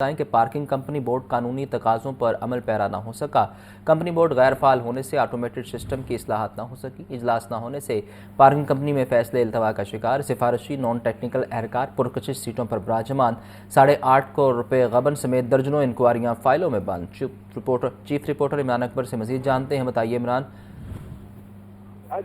کہ parking company board قانونی تقاضوں پر عمل پیرا نہ ہو سکا۔ کمپنی بورڈ غیر فعال ہونے سے آٹومیٹڈ سسٹم کی اصلاحات نہ ہو سکی۔ اجلاس نہ ہونے سے پارکنگ کمپنی میں فیصلے التوا کا شکار۔ سفارشی نان ٹیکنیکل اہلکار پرکشش سیٹوں پر براجمان۔ 8.5 کروڑ روپے غبن سمیت درجنوں انکوائریاں فائلوں میں بند۔ چیف رپورٹر عمران اکبر سے مزید جانتے ہیں۔ بتائیے عمران۔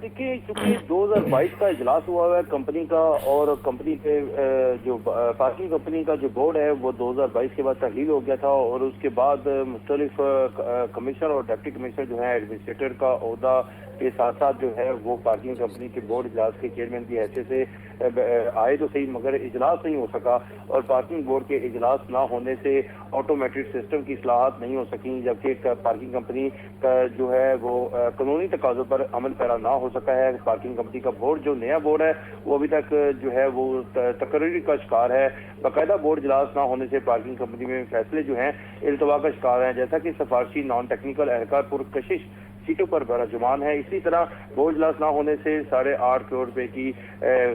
دیکھیے، چونکہ 2022 کا اجلاس ہوا ہے کمپنی کا، اور کمپنی کے جو پارکنگ کمپنی کا جو بورڈ ہے وہ 2022 کے بعد تحلیل ہو گیا تھا، اور اس کے بعد مختلف کمشنر اور ڈپٹی کمشنر جو ہے ایڈمنسٹریٹر کا عہدہ کے ساتھ ساتھ جو ہے وہ پارکنگ کمپنی کے بورڈ اجلاس کے چیئرمین کی حیثیت سے آئے تو صحیح، مگر اجلاس نہیں ہو سکا، اور پارکنگ بورڈ کے اجلاس نہ ہونے سے آٹومیٹڈ سسٹم کی اصلاحات نہیں ہو سکیں، جبکہ پارکنگ کمپنی کا جو ہے وہ قانونی تقاضوں پر عمل پیرا نہ ہو سکا ہے۔ پارکنگ کمپنی کا بورڈ جو نیا بورڈ ہے وہ ابھی تک جو ہے وہ تقرری کا شکار ہے۔ باقاعدہ بورڈ اجلاس نہ ہونے سے پارکنگ کمپنی میں فیصلے جو ہیں التوا کا شکار ہیں، جیسا کہ سفارشی نان ٹیکنیکل اہلکار پرکشش سیٹوں پر براجمان ہے۔ اسی طرح بورڈ اجلاس نہ ہونے سے 8.5 کروڑ روپے کی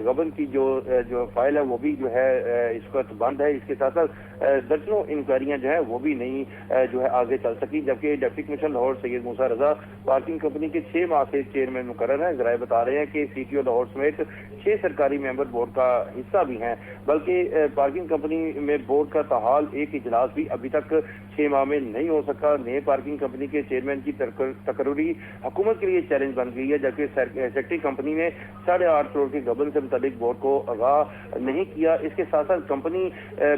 غبن کی جو فائل ہے وہ بھی جو ہے اس وقت بند ہے۔ اس کے ساتھ ساتھ درجنوں انکوائریاں جو ہیں وہ بھی نہیں جو ہے آگے چل سکی، جبکہ ڈپٹی کمشنر لاہور سید موسیٰ رضا پارکنگ کمپنی کے 6 ماہ سے چیئرمین مقرر ہیں۔ ذرائع بتا رہے ہیں کہ سی ٹی او لاہور سمیت 6 سرکاری ممبر بورڈ کا حصہ بھی ہیں، بلکہ پارکنگ کمپنی میں بورڈ کا تاحال ایک اجلاس بھی ابھی تک 6 ماہ میں نہیں ہو سکا۔ نئے پارکنگ کمپنی کے چیئرمین کی تقرری حکومت کے لیے چیلنج بن گئی ہے، جبکہ سیکٹری کمپنی نے 8.5 کروڑ کی غبن سے متعلق بورڈ کو آگاہ نہیں کیا۔ اس کے ساتھ ساتھ کمپنی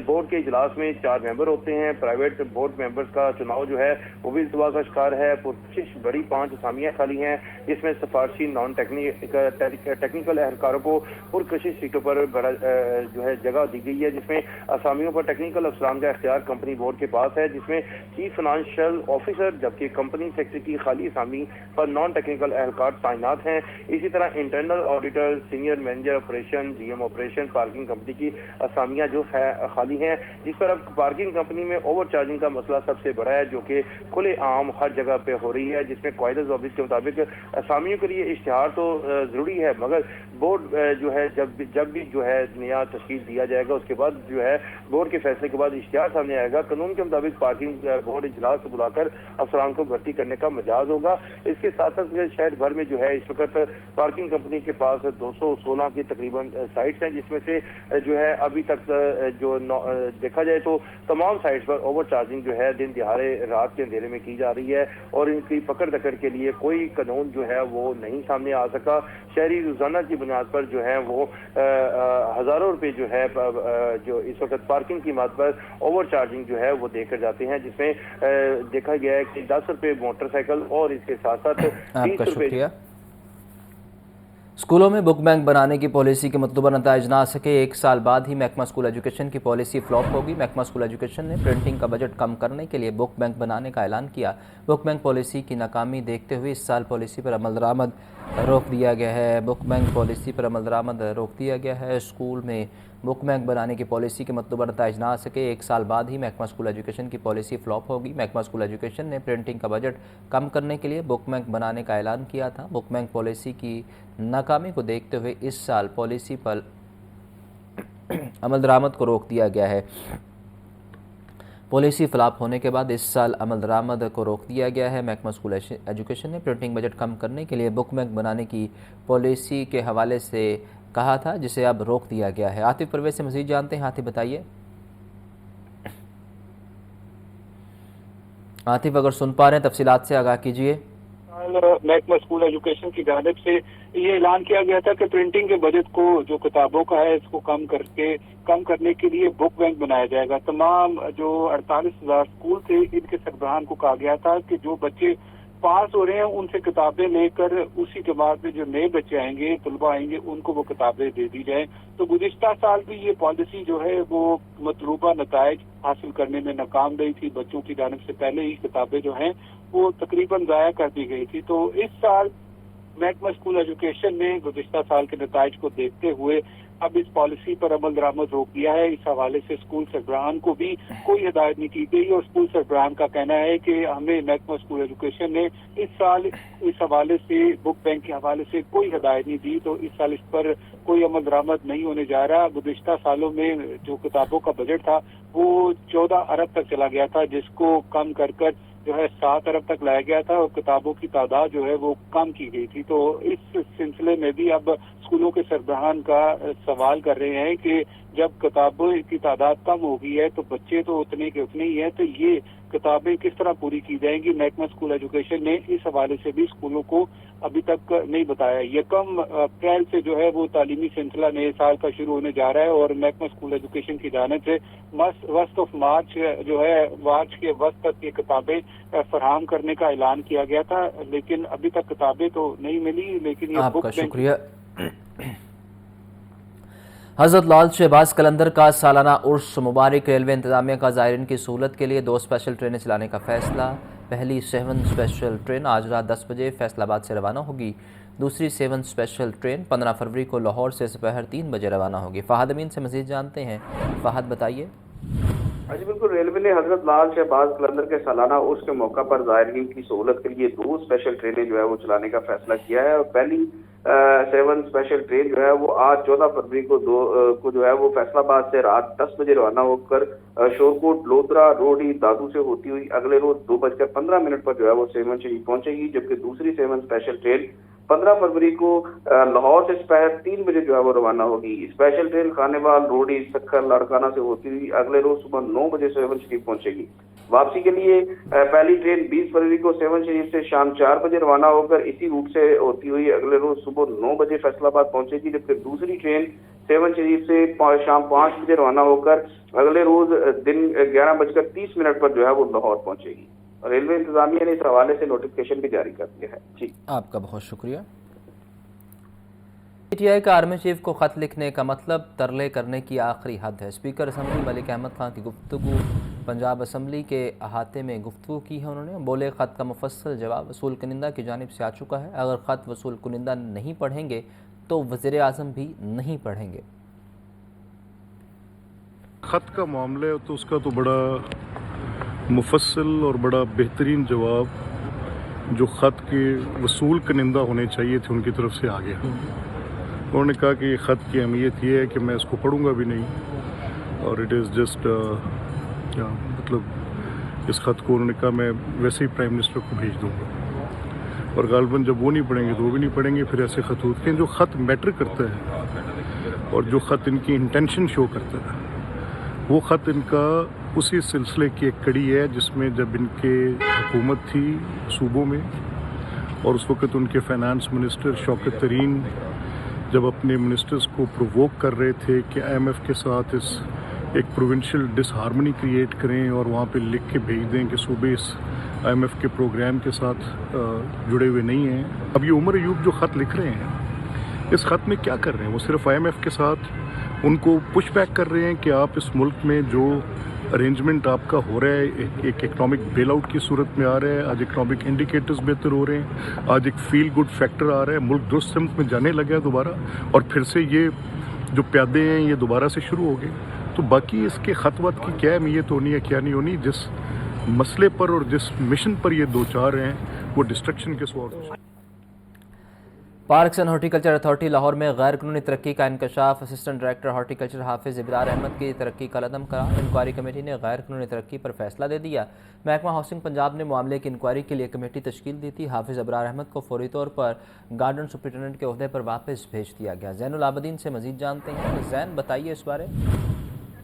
بورڈ کے اجلاس میں 4 ممبر ہوتے ہیں۔ پرائیویٹ بورڈ ممبرز کا چناؤ جو ہے وہ بھی التوا کا شکار ہے۔ پرکشش بڑی 5 اسامیاں خالی ہیں، جس میں سفارشی نان ٹیکنیکل اہلکاروں کو پرکشش سیٹوں پر جو ہے جگہ دی گئی ہے، جس میں اسامیوں پر ٹیکنیکل افسران کا اختیار کمپنی بورڈ کے پاس ہے، جس میں چیف فائنانشل آفیسر، جبکہ کمپنی سیکٹری کی خالی اسامی پر نان ٹیکنیکل اہلکار تعینات ہیں۔ اسی طرح internal auditor, senior manager operation, G M operation parking company کی اسامیاں جو خالی ہیں، جس پر اب پارکنگ کمپنی میں اوور چارجنگ کا مسئلہ سب سے بڑا ہے، جو کہ کھلے عام ہر جگہ پہ ہو رہی ہے، جس میں قواعد ضوابط کے مطابق اسامیوں کے لیے اشتہار تو ضروری ہے، مگر بورڈ جو ہے جب بھی جو ہے نیا تشکیل دیا جائے گا، اس کے بعد جو ہے بورڈ کے فیصلے کے بعد اشتہار سامنے آئے گا، قانون کے مطابق پارکنگ بورڈ اجلاس کو بلا کر افسران کو بھرتی کرنے کا مجاز ہوگا۔ اس کے ساتھ ساتھ شہر بھر میں جو ہے اس وقت پارکنگ کمپنی کے پاس 216 کی تقریباً سائٹس ہیں، جس میں سے جو ہے ابھی تک جو دیکھا جائے تو تمام سائٹس پر اوور چارجنگ جو ہے دن دہاڑے رات کے اندھیرے میں کی جا رہی ہے، اور ان کی پکڑ دکڑ کے لیے کوئی قانون جو ہے وہ نہیں سامنے آ سکا۔ شہری روزانہ کی بنیاد پر جو ہے وہ ہزاروں روپے جو ہے جو اس وقت پارکنگ کی مد پر اوور چارجنگ جو ہے وہ دے کر جاتے ہیں، جس میں دیکھا گیا ہے کہ 10 روپے موٹر سائیکل اور اس کے ساتھ ساتھ 30 روپے۔ شکریہ۔ اسکولوں میں بک بینک بنانے کی پالیسی کے مطلوبہ نتائج نہ آ سکے، 1 سال بعد ہی محکمہ اسکول ایجوکیشن کی پالیسی فلاپ ہوگی۔ محکمہ اسکول ایجوکیشن نے پرنٹنگ کا بجٹ کم کرنے کے لیے بک بینک بنانے کا اعلان کیا۔ بک بینک پالیسی کی ناکامی دیکھتے ہوئے اس سال پالیسی پر عمل درآمد روک دیا گیا ہے۔ بک بینک پالیسی پر عمل درآمد روک دیا گیا ہے۔ اسکول میں بک بینک بنانے کی پالیسی کے مطلوبہ نتائج نہ آ سکے، 1 سال بعد ہی محکمہ اسکول ایجوکیشن کی پالیسی فلاپ ہوگی۔ محکمہ اسکول ایجوکیشن نے پرنٹنگ کا بجٹ کم کرنے کے لیے بک بینک بنانے کا اعلان کیا تھا۔ بک بینک پالیسی کی ناکامی کو دیکھتے ہوئے اس سال پالیسی پر عمل درآمد کو روک دیا گیا ہے۔ پالیسی فلاپ ہونے کے بعد اس سال عمل درآمد کو روک دیا گیا ہے۔ محکمہ اسکول ایجوکیشن نے پرنٹنگ بجٹ کم کرنے کے لیے بک بینک بنانے کی پالیسی کے حوالے سے کہا تھا، جسے اب روک دیا گیا ہے۔ عاطف پرویز سے مزید جانتے ہیں۔ عاطف بتائیے۔ عاطف اگر سن پا رہے ہیں تفصیلات سے آگاہ کیجیے۔ محکمہ اسکول ایجوکیشن کی جانب سے یہ اعلان کیا گیا تھا کہ پرنٹنگ کے بجٹ کو جو کتابوں کا ہے اس کو کم کرنے کے لیے بک بینک بنایا جائے گا۔ تمام جو 48,000 اسکول تھے ان کے سربراہان کو کہا گیا تھا کہ جو بچے پاس ہو رہے ہیں ان سے کتابیں لے کر اسی کے بعد میں جو نئے بچے آئیں گے، طلباء آئیں گے، ان کو وہ کتابیں دے دی جائیں۔ تو گزشتہ سال بھی یہ پالیسی جو ہے وہ مطلوبہ نتائج حاصل کرنے میں ناکام رہی تھی۔ بچوں کی جانب سے پہلے ہی کتابیں جو ہیں وہ تقریباً ضائع کر دی گئی تھی۔ تو اس سال محکمہ اسکول ایجوکیشن نے گزشتہ سال کے نتائج کو دیکھتے ہوئے اب اس پالیسی پر عمل درآمد روک دیا ہے۔ اس حوالے سے اسکول سربراہان کو بھی کوئی ہدایت نہیں کی گئی، اور اسکول سربراہان کا کہنا ہے کہ ہمیں محکمہ اسکول ایجوکیشن نے اس سال اس حوالے سے بک بینک کے حوالے سے کوئی ہدایت نہیں دی، تو اس سال اس پر کوئی عمل درآمد نہیں ہونے جا رہا۔ گزشتہ سالوں میں جو کتابوں کا بجٹ تھا वो 14 अरब तक चला गया था, जिसको कम कर कर जो है 7 अरब तक लाया गया था और किताबों की तादाद जो है वो कम की गई थी। तो इस सिलसिले में भी अब स्कूलों के सरबराहान का सवाल कर रहे हैं कि जब किताबों की तादाद कम हो गई है तो बच्चे तो उतने के उतने ही हैं, तो ये किताबें किस तरह पूरी की जाएंगी। महकमा स्कूल एजुकेशन ने इस हवाले से भी स्कूलों को अभी तक नहीं बताया। यकम अप्रैल से जो है वो तालीमी सिलसिला नए साल का शुरू होने जा रहा है और महकमा स्कूल एजुकेशन की जानिब से वस्त ऑफ मार्च जो है मार्च के वस्त तक ये किताबें फराहम करने का ऐलान किया गया था, लेकिन अभी तक किताबें तो नहीं मिली। लेकिन ये आपका शुक्रिया। हजरत लाल शहबाज कलंदर का सालाना उर्स मुबारक। रेलवे इंतजामिया का ज़ायरीन की सहूलत के लिए 2 स्पेशल ट्रेनें चलाने का फैसला। पहली 7 स्पेशल ट्रेन आज रात 10 बजे फैसलाबाद से रवाना होगी। दूसरी 7 स्पेशल ट्रेन 15 फरवरी को लाहौर से दोपहर 3 बजे रवाना होगी। फहद अमीन से मज़ीद जानते हैं। फहद बताइए। जी बिल्कुल, रेलवे ने हजरत लाल शहबाज कलंदर के सालाना उर्स के मौका पर ज़ायरीन की सहूलत के लिए 2 स्पेशल ट्रेनें जो है वो चलाने का फैसला किया है। और पहली 7 स्पेशल ट्रेन जो है वो आज 14 फरवरी को जो है वो फैसलाबाद से रात 10 बजे रवाना होकर शोरकोट, लोधरा, रोडी, दादू से होती हुई अगले रोज 2:15 पर जो है वो सेवन शरीफ पहुंचेगी। जबकि दूसरी 7 स्पेशल ट्रेन 15 फरवरी को लाहौर से दोपहर 3 बजे जो है वो रवाना होगी। स्पेशल ट्रेन खानेवाल, रोडी, सखर, लाड़काना से होती हुई अगले रोज सुबह 9 बजे सेवन शरीफ पहुंचेगी। वापसी के लिए पहली ट्रेन 20 फरवरी को सेवन शरीफ से शाम 4 बजे रवाना होकर इसी रूट से होती हुई अगले रोज सुबह 9 बजे फैसलाबाद पहुंचेगी। जबकि दूसरी ट्रेन सेवन शरीफ से शाम 5 बजे रवाना होकर अगले रोज दिन 11:30 पर जो है वो लाहौर पहुंचेगी। रेलवे इंतजामिया ने इस हवाले से नोटिफिकेशन भी जारी कर दिया है। जी, आपका बहुत शुक्रिया। पीटीआई का आर्मी चीफ को खत लिखने का मतलब तरले करने की आखिरी हद है। स्पीकर असम्बली मलिक अहमद खान की गुफ्तगू पंजाब असम्बली के अहाते में गुफ्तगू की है उन्होंने। बोले खत का मुफस्सल जवाब वसूल कुनिंदा की जानिब से आ चुका है। अगर खत वसूल कुनिंदा नहीं पढ़ेंगे तो वज़ीर आज़म भी नहीं पढ़ेंगे। खत का मामला है तो उसका तो बड़ा मुफस्सल और बड़ा बेहतरीन जवाब जो ख़त के वसूल कनिंदा होने चाहिए थे उनकी तरफ से आ गया। उन्होंने कहा कि ख़त की अहमियत ये है कि मैं इसको पढ़ूंगा भी नहीं और इट इज़ जस्ट मतलब इस ख़त को उन्होंने कहा मैं वैसे ही प्राइम मिनिस्टर को भेज दूंगा और गालबन जब वो नहीं पढ़ेंगे तो वो भी नहीं पढ़ेंगे। फिर ऐसे ख़त होते हैं जो ख़त मैटर करता है और जो ख़त इनकी इंटेंशन शो करता है वो ख़त इनका उसी सिलसिले की एक कड़ी है जिसमें जब इनके हुकूमत थी सूबों में और उस वक़्त उनके फाइनेंस मिनिस्टर शौकत तरीन जब अपने मिनिस्टर्स को प्रोवोक कर रहे थे कि IMF के साथ इस एक प्रोविंशियल डिसहार्मनी क्रिएट करें और वहाँ पे लिख के भेज दें कि सूबे इस IMF के प्रोग्राम के साथ जुड़े हुए नहीं हैं। अब ये उमर अयूब जो ख़त लिख रहे हैं इस ख़त में क्या कर रहे हैं? वो सिर्फ IMF के साथ उनको पुश बैक कर रहे हैं कि आप इस मुल्क में जो अरेंजमेंट आपका हो रहा है एक इकनॉमिक बेल आउट की सूरत में आ रहा है। आज इकनॉमिक इंडिकेटर्स बेहतर हो रहे हैं, आज एक फील गुड फैक्टर आ रहा है, मुल्क दुरुस्त सिमत में जाने लगा है दोबारा और फिर से ये जो प्यादे हैं ये दोबारा से शुरू हो गए। तो बाकी इसके ख़तवत की क्या अहमियत होनी है क्या नहीं होनी, जिस मसले पर और जिस मिशन पर ये दो चार हैं वो डिस्ट्रक्शन के सवाल। Parks and horticulture authority Lahore में गैर कानूनी तरक्की का इंकशाफ। असिस्टेंट डायरेक्टर हॉर्टिकल्चर हाफिज़ इब्रार अहमद की तरक्की का कदम करार। इंक्वायरी कमेटी ने गैर कानूनी तरक्की पर फैसला दे दिया। महकमा हाउसिंग पंजाब ने मामले की इंक्वायरी के लिए कमेटी तश्कील दी थी। हाफिज़ इब्रार अहमद को फौरी तौर पर गार्डन सुपरिटेंडेंट के ओहदे पर वापस भेज दिया गया। ज़ैनुल आबदीन से मज़ीद जानते हैं। ज़ैन बताइए इस बारे।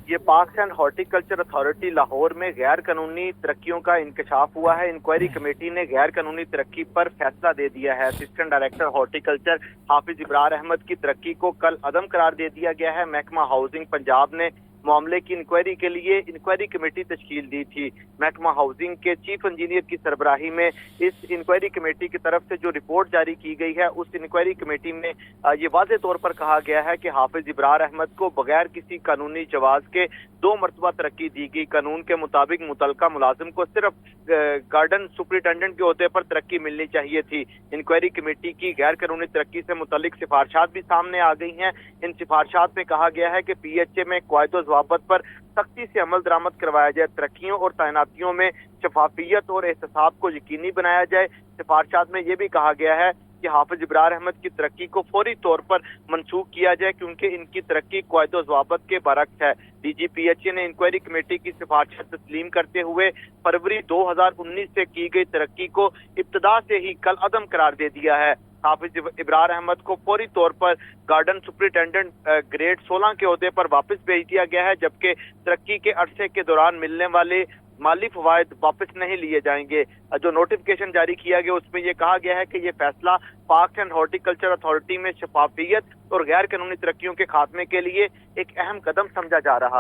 ये parks and horticulture authority Lahore में गैर कानूनी तरक्कियों का इंकशाफ हुआ है। इंक्वायरी कमेटी ने गैर कानूनी तरक्की पर फैसला दे दिया है। असिस्टेंट डायरेक्टर हॉर्टिकल्चर हाफिज इब्रार अहमद की तरक्की को कल अदम करार दे दिया गया है। महकमा हाउसिंग पंजाब ने मामले की इंक्वायरी के लिए इंक्वायरी कमेटी तश्कील दी थी। महकमा हाउसिंग के चीफ इंजीनियर की सरबराही में इस इंक्वायरी कमेटी की तरफ से जो रिपोर्ट जारी की गई है उस इंक्वायरी कमेटी में ये वाज़ेह तौर पर कहा गया है कि हाफिज इब्रार अहमद को बगैर किसी कानूनी जवाज के 2 मरतबा तरक्की दी गई। कानून के मुताबिक मुतलका मुलाजिम को सिर्फ गार्डन सुपरिटेंडेंट के ओहदे पर तरक्की मिलनी चाहिए थी। इंक्वायरी कमेटी की गैर कानूनी तरक्की से मुतल्लिक सिफारिशात भी सामने आ गई हैं। इन सिफारिशात में कहा गया है कि PHA में क़वायद व ज़वाबित पर सख्ती से अमल दरामद करवाया जाए, तरक्कियों और तैनातियों में शफाफियत और एहतसाब को यकीनी बनाया जाए। सिफारिशात में यह भी कहा गया है कि हाफिज इब्रार अहमद की तरक्की को फौरी तौर पर मंसूख किया जाए, क्योंकि इनकी तरक्की कायदो ज़वाबत के बरक्स है। DGPHA ने इंक्वायरी कमेटी की सिफारिशें तस्लीम करते हुए फरवरी 2019 से की गई तरक्की को इब्तदा से ही कल अदम करार दे दिया है। हाफिज इब्रार अहमद को फौरी तौर पर गार्डन सुपरिटेंडेंट ग्रेड 16 के ओहदे पर वापस भेज दिया गया है, जबकि तरक्की के अरसे के दौरान मिलने वाले माली फवायद वापस नहीं लिए जाएंगे। जो नोटिफिकेशन जारी किया गया उसमें यह कहा गया है कि यह फैसला पार्क्स एंड हॉर्टिकल्चर अथॉरिटी में शफाफियत और गैर कानूनी तरक्कियों के खात्मे के लिए एक अहम कदम समझा जा रहा है।